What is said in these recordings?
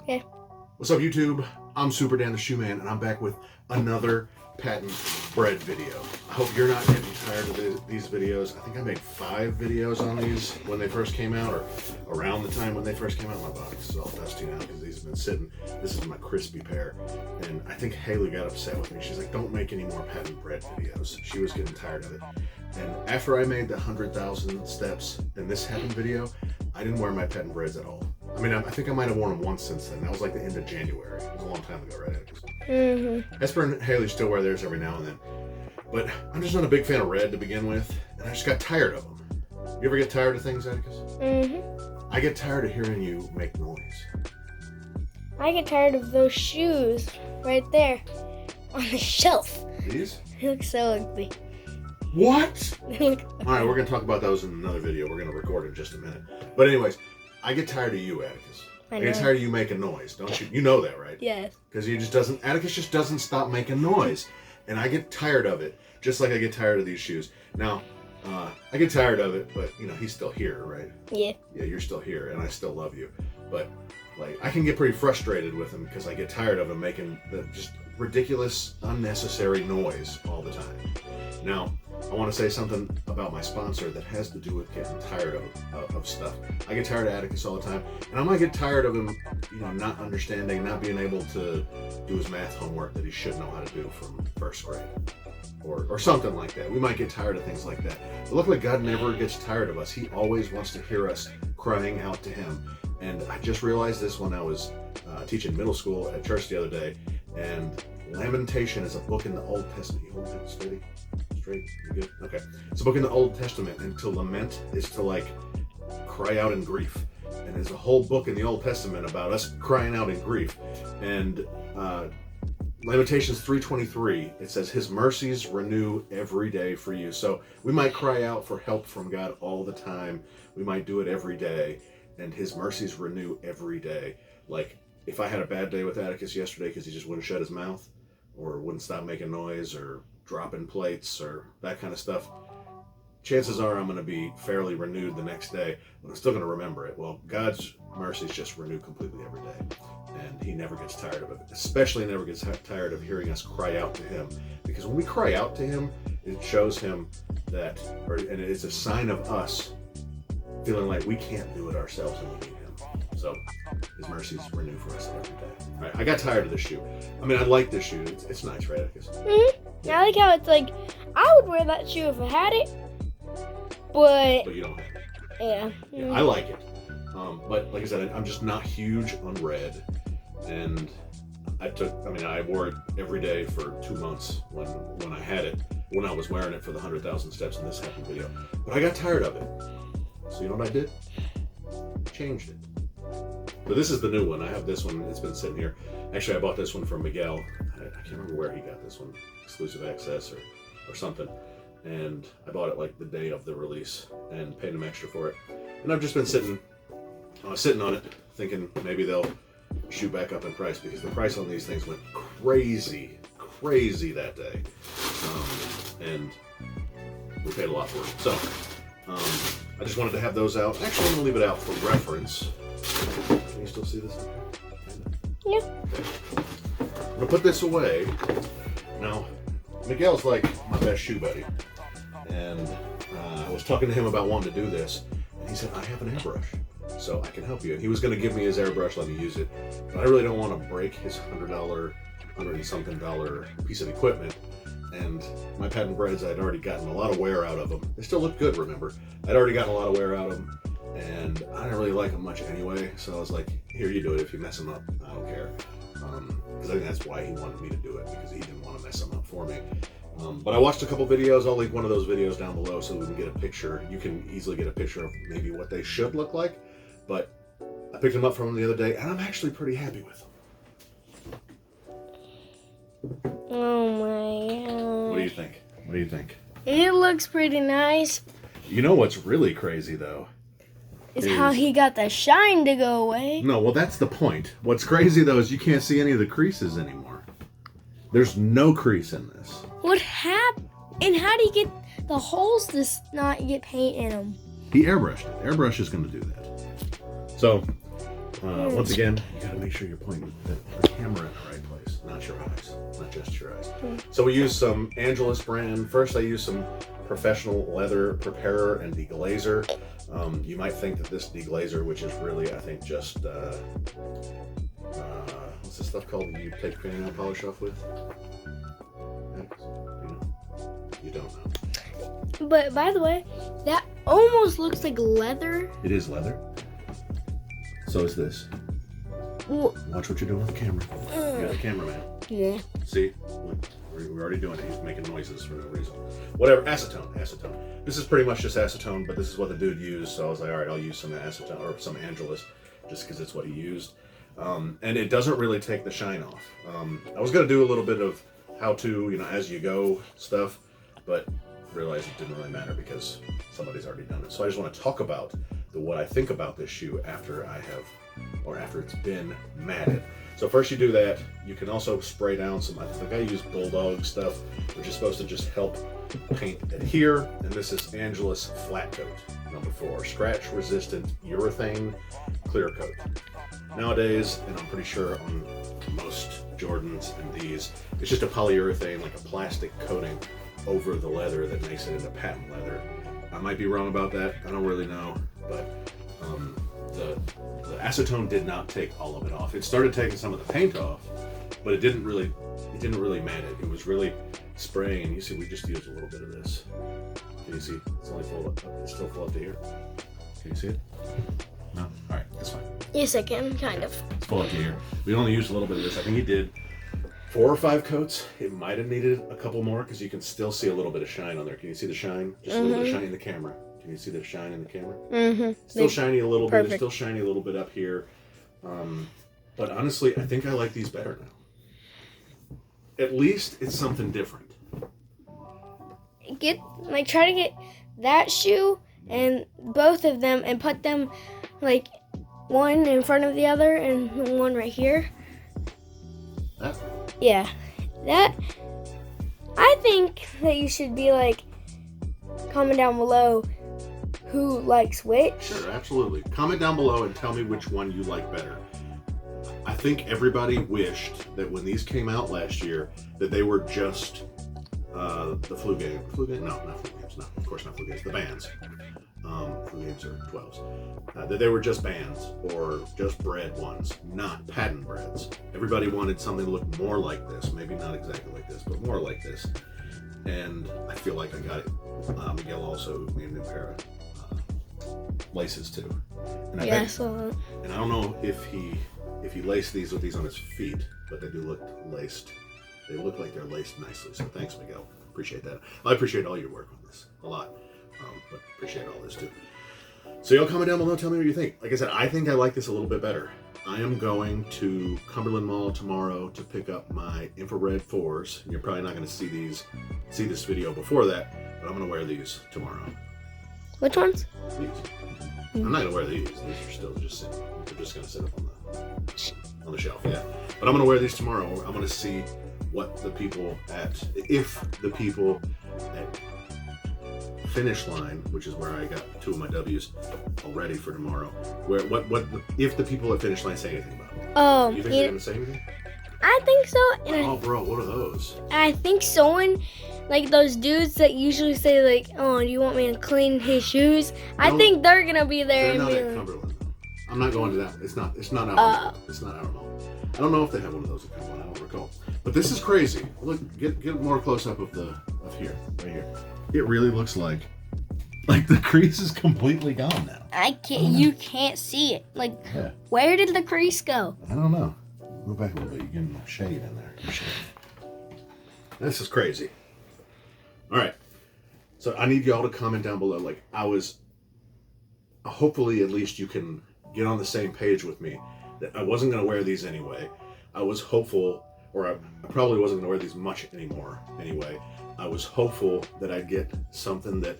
Okay. What's up, YouTube? I'm Super Dan the Shoe Man, and I'm back with another patent Bred video. I hope you're not getting tired of these videos. I think I made 5 videos on these when they first came out, or around the time when they first came out. My box is all dusty now because these have been sitting. This is my crispy pair, and I think Haley got upset with me. She's like, "Don't make any more patent Bred videos." She was getting tired of it. And after I made the 100,000 steps in this happened video, I didn't wear my patent Breds at all. I mean, I think I might have worn them once since then. That was like the end of January. It was a long time ago, right? Esper and Haley still wear theirs every now and then. But I'm just not a big fan of red to begin with, and I just got tired of them. You ever get tired of things, Atticus? I get tired of hearing you make noise. I get tired of those shoes right there on the shelf. These? They look so ugly. What? All right, we're going to talk about those in another video. We're going to record in just a minute. But anyways, I get tired of you, Atticus. I get tired of you making noise, don't you? You know that, right? Yes. Because Atticus just doesn't stop making noise. And I get tired of it, just like I get tired of these shoes. Now, I get tired of it, but, you know, he's still here, right? Yeah. Yeah, you're still here, and I still love you. But, like, I can get pretty frustrated with him because I get tired of him making the just ridiculous, unnecessary noise all the time. Now, I want to say something about my sponsor that has to do with getting tired of stuff. I get tired of Atticus all the time, and I might get tired of him, you know, not understanding, not being able to do his math homework that he should know how to do from first grade, or something like that. We might get tired of things like that. But luckily, God never gets tired of us. He always wants to hear us crying out to Him. And I just realized this when I was teaching middle school at church the other day, and Lamentation is a book in the Old Testament. You hold it steady? Straight? You good? Okay. It's a book in the Old Testament, and to lament is to, like, cry out in grief. And there's a whole book in the Old Testament about us crying out in grief. And Lamentations 3:23, it says, His mercies renew every day for you. So we might cry out for help from God all the time. We might do it every day, and His mercies renew every day. Like, if I had a bad day with Atticus yesterday because he just wouldn't shut his mouth, or wouldn't stop making noise, or dropping plates, or that kind of stuff, chances are I'm going to be fairly renewed the next day, but I'm still going to remember it. Well, God's mercies just renew completely every day, and He never gets tired of it. Especially never gets tired of hearing us cry out to Him, because when we cry out to Him, it shows Him that, and it's a sign of us feeling like we can't do it ourselves and we need Him. So His mercies renew for us every day. All right, I got tired of this shoe. I mean, I like this shoe. It's nice, right, Atticus? I like how it's like, I would wear that shoe if I had it, but you don't have it. Yeah. I like it. But like I said, I'm just not huge on red. And I wore it every day for 2 months when I had it, when I was wearing it for the 100,000 steps in this happened video. But I got tired of it. So you know what I did? Changed it. But this is the new one. I have this one. It's been sitting here. Actually, I bought this one from Miguel. I can't remember where he got this one. Exclusive access or something. And I bought it like the day of the release and paid him extra for it. And I've just been sitting on it, thinking maybe they'll shoot back up in price, because the price on these things went crazy that day. And we paid a lot for it. So I just wanted to have those out. Actually, I'm going to leave it out for reference. Can you still see this? Yeah. Okay. I'm going to put this away. Now, Miguel's like my best shoe buddy. And I was talking to him about wanting to do this. And he said, I have an airbrush, so I can help you. And he was going to give me his airbrush, let me use it. But I really don't want to break his $100 and something piece of equipment. And my patent Breds, I'd already gotten a lot of wear out of them. They still look good, remember. I'd already gotten a lot of wear out of them, and I didn't really like them much anyway. So I was like, here, you do it. If you mess them up, I don't care. Because I think that's why he wanted me to do it, because he didn't want to mess them up for me. But I watched a couple videos. I'll link one of those videos down below so we can get a picture. You can easily get a picture of maybe what they should look like. But I picked them up from them the other day, and I'm actually pretty happy with them. Oh my God. What do you think? What do you think? It looks pretty nice. You know what's really crazy, though? Is how he got the shine to go away. No, well, that's the point. What's crazy, though, is you can't see any of the creases anymore. There's no crease in this. What happened? And how do you get the holes to not get paint in them? He airbrushed it. Airbrush is going to do that. So, Once again, you gotta make sure you're pointing the camera in the right place, not your eyes, not just your eyes. So we use some Angelus brand. First I use some professional leather preparer and deglazer. You might think that this deglazer, which is really, I think, just, what's this stuff called that you take fingernail polish off with? You don't know. But by the way, that almost looks like leather. It is leather. So is this. Watch what you're doing with the camera. You're the cameraman. Yeah. See? We're already doing it. He's making noises for no reason. Whatever. Acetone. This is pretty much just acetone, but this is what the dude used. So I was like, all right, I'll use some acetone or some Angelus just because it's what he used. And it doesn't really take the shine off. I was going to do a little bit of how to, as you go stuff, but realized it didn't really matter because somebody's already done it. So I just want to talk about what I think about this shoe after after it's been matted. So first you do that. You can also spray down some, I think I use Bulldog stuff, which is supposed to just help paint adhere. And this is Angelus Flat Coat, number 4, scratch resistant urethane clear coat. Nowadays, and I'm pretty sure on most Jordans and these, it's just a polyurethane, like a plastic coating over the leather that makes it into patent leather. I might be wrong about that. I don't really know, but the acetone did not take all of it off. It started taking some of the paint off, but it didn't really matte it. It was really spraying. You see, we just used a little bit of this. Can you see? It's only full up. It's still full up to here. Can you see it? No. All right, that's fine. Yes, I can, kind of. It's full up to here. We only used a little bit of this. I think he did 4 or 5 coats. It might have needed a couple more because you can still see a little bit of shine on there. Can you see the shine? Just a little bit of shine in the camera. Can you see the shine in the camera? Mm-hmm. Still shiny a little bit. It's still shiny a little bit up here. But honestly, I think I like these better now. At least it's something different. Try to get that shoe and both of them and put them like one in front of the other and one right here. That? Yeah. That, I think that you should be like, comment down below who likes which. Sure, absolutely. Comment down below and tell me which one you like better. I think everybody wished that when these came out last year that they were just the flu game. Flu game? No, not flu games. No, of course not flu games. The bands. Flu games are 12s. That they were just bands or just Bred ones, not patent Breds. Everybody wanted something to look more like this. Maybe not exactly like this, but more like this. And I feel like I got it. Miguel also made a new pair of laces too. And I saw that. And I don't know if he laced these with these on his feet, but they do look laced. They look like they're laced nicely. So thanks, Miguel. Appreciate that. I appreciate all your work on this a lot, but appreciate all this too. So y'all comment down below. Tell me what you think. Like I said, I think I like this a little bit better. I am going to Cumberland Mall tomorrow to pick up my infrared 4s. You're probably not going to see this video before that, but I'm going to wear these tomorrow. Which ones? These. I'm not going to wear these. These are still just sitting. They're just going to sit up on the shelf. Yeah. But I'm going to wear these tomorrow. I'm going to see what the people if the people at Finish Line, which is where I got 2 of my W's already for tomorrow, if the people at Finish Line say anything about it. You think they're going to say anything? I think so. And bro, what are those? I think someone, like those dudes that usually say like, "Oh, do you want me to clean his shoes?" I think they're gonna be there. They're not at Cumberland. I'm not going to that. It's not out. It's not out. I don't know if they have one of those at Cumberland. I don't recall. But this is crazy. Look, get more close up of here, right here. It really looks like the crease is completely gone now. You can't see it. Where did the crease go? I don't know. Go back a little bit. You're getting shade in there. This is crazy. All right. So I need y'all to comment down below. Hopefully at least you can get on the same page with me that I wasn't going to wear these anyway. I was hopeful, or I probably wasn't going to wear these much anymore anyway. I was hopeful that I'd get something that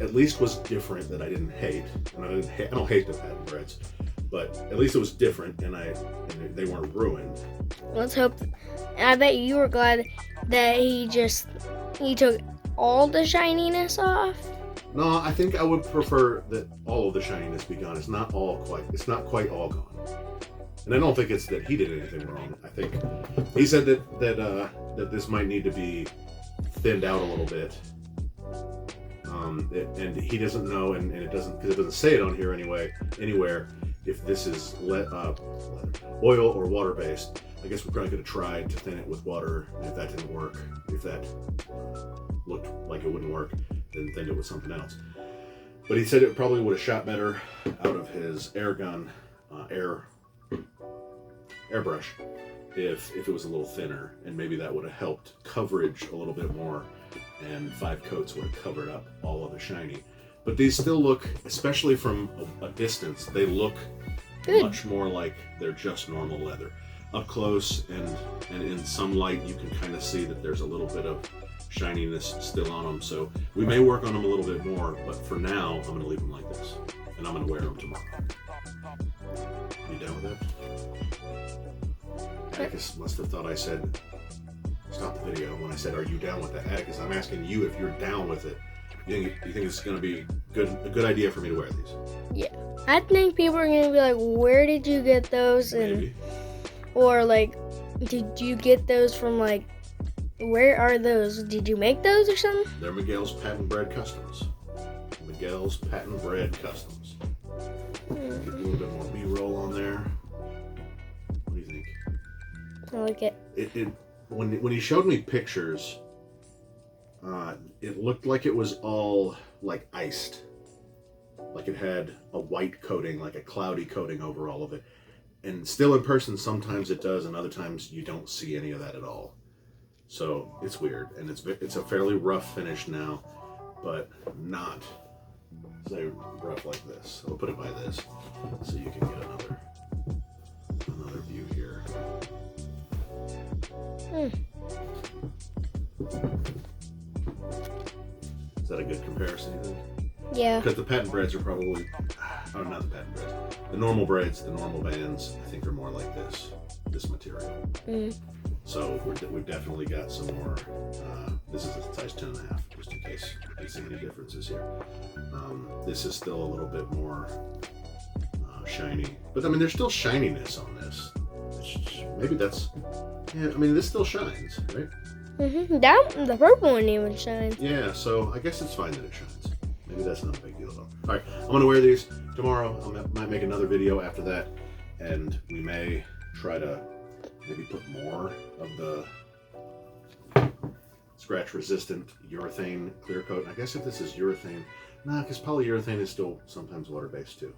at least was different that I didn't hate. And I don't hate the patent Breds, but at least it was different and they weren't ruined. Let's hope. I bet you were glad that he took all the shininess off. No, I think I would prefer that all of the shininess be gone. It's not quite all gone. And I don't think it's that he did anything wrong. I think he said that this might need to be thinned out a little bit. And he doesn't know, and it doesn't say it on here anywhere, if this is oil or water based. I guess we probably could have tried to thin it with water, and if that didn't work, if that looked like it wouldn't work, then thin it with something else. But he said it probably would have shot better out of his airbrush if it was a little thinner, and maybe that would have helped coverage a little bit more, and 5 coats would have covered up all of the shiny. But these still look, especially from a distance, they look good. Much more like they're just normal leather. Up close and in some light, you can kind of see that there's a little bit of shininess still on them. So we may work on them a little bit more, but for now, I'm going to leave them like this, and I'm going to wear them tomorrow. You down with that? Atticus must have thought I said stop the video when I said, "Are you down with that?" Atticus, I'm asking you if you're down with it. You think it's going to be a good idea for me to wear these? Yeah, I think people are going to be like, "Where did you get those?" Maybe. Or like, did you get those from like, where are those? Did you make those or something? They're Miguel's patent bred customs. Miguel's patent bred customs. Get a little bit more B-roll on there. What do you think? I like it. When he showed me pictures, it looked like it was all like iced. Like it had a white coating, like a cloudy coating over all of it. And still in person, sometimes it does, and other times you don't see any of that at all. So it's weird, and it's a fairly rough finish now, but not say rough like this. So we'll put it by this, so you can get another view here. Is that a good comparison, you think? Yeah. Because the patent breds are probably, not the patent breds, the normal breds, the normal bands, I think are more like this material. So we've definitely got some more. This is a size 10.5, just in case you see any differences here. This is still a little bit more shiny, but I mean, there's still shininess on this. Maybe that's, yeah. I mean, this still shines, right? The purple one even shines. Yeah. So I guess it's fine that it shines. Maybe that's not a big deal though. All right, I'm gonna wear these tomorrow. I might make another video after that, and we may try to maybe put more of the scratch resistant urethane clear coat. And I guess if this is urethane, nah, because polyurethane is still sometimes water based too.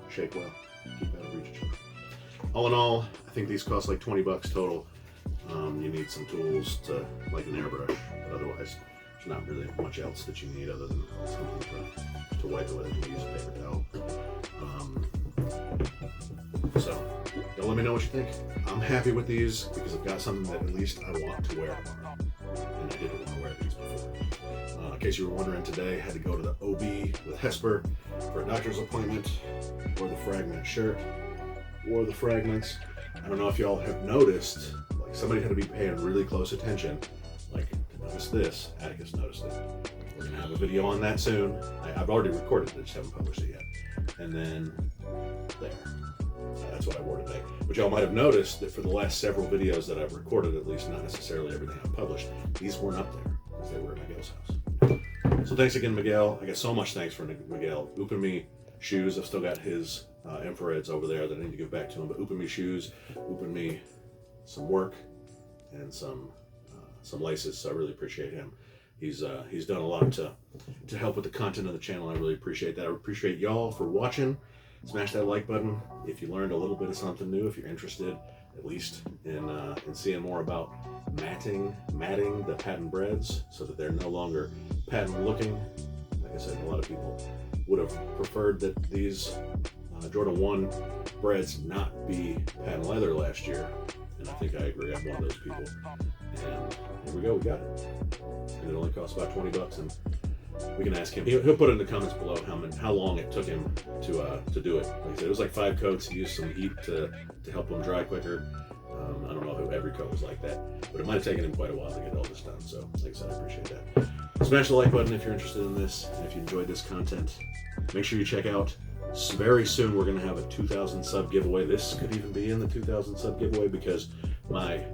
Shake well, keep out of reach each other. All in all, I think these cost like $20 total. You need some tools to, like an airbrush, but otherwise there's not really much else that you need other than something to wipe it with. You use a paper towel. So don't let me know what you think. I'm happy with these because I've got something that at least I want to wear tomorrow, and I didn't want to wear these before. In case you were wondering, today I had to go to the OB with Hesper for a doctor's appointment. Wore the fragment shirt, wore the fragments. I don't know if y'all have noticed, like somebody had to be paying really close attention, like to notice this. Atticus noticed it. We're gonna have a video on that soon. I've already recorded it, just haven't published it yet. And then there. That's what I wore today. But y'all might have noticed that for the last several videos that I've recorded, at least not necessarily everything I've published, these weren't up there because they were at Miguel's house. So thanks again, Miguel. I got so much thanks for Miguel. Upami shoes. I've still got his infrareds over there that I need to give back to him. But Upami shoes, Upami some work, and some laces. So I really appreciate him. He's done a lot to help with the content of the channel. I really appreciate that. I appreciate y'all for watching. Smash that like button if you learned a little bit of something new. If you're interested, at least in seeing more about matting the patent breds, so that they're no longer patent looking. Like I said, a lot of people would have preferred that these Jordan 1 breds not be patent leather last year, and I think I agree. I'm one of those people. And here we go. We got it. And it only costs about $20, and we can ask him. He'll put it in the comments below how long it took him to do it. Like I said, it was like 5 coats. He used some heat to help them dry quicker, I don't know if every coat was like that, but it might have taken him quite a while to get all this done. So, like I said, I appreciate that. Smash the like button if you're interested in this, and if you enjoyed this content. Make sure you check out, very soon we're going to have a 2,000 sub giveaway. This could even be in the 2,000 sub giveaway because my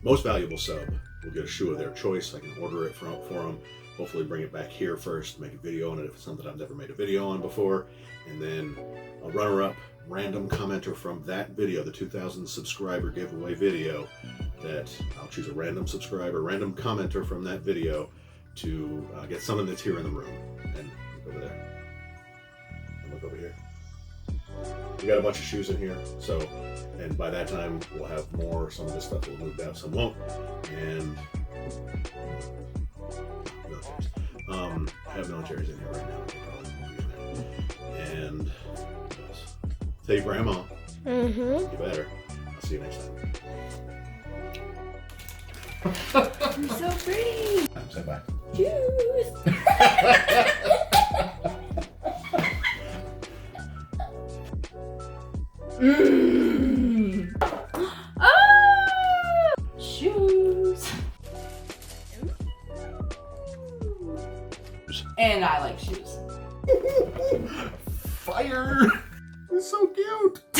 most valuable sub will get a shoe of their choice. I can order it for them. Hopefully bring it back here first, make a video on it if it's something I've never made a video on before. And then a runner-up random commenter from that video, the 2,000 subscriber giveaway video, that I'll choose a random subscriber, random commenter from that video to get something that's here in the room. And look over there. And look over here. We got a bunch of shoes in here, so, and by that time we'll have more. Some of this stuff will move out, some won't. And I have militaries in here right now. I probably won't be in there. And what else? Say Grandma. You better. I'll see you next time. You're so pretty. Say bye. Juice. Ah! Shoes. And I like shoes. Fire! It's so cute.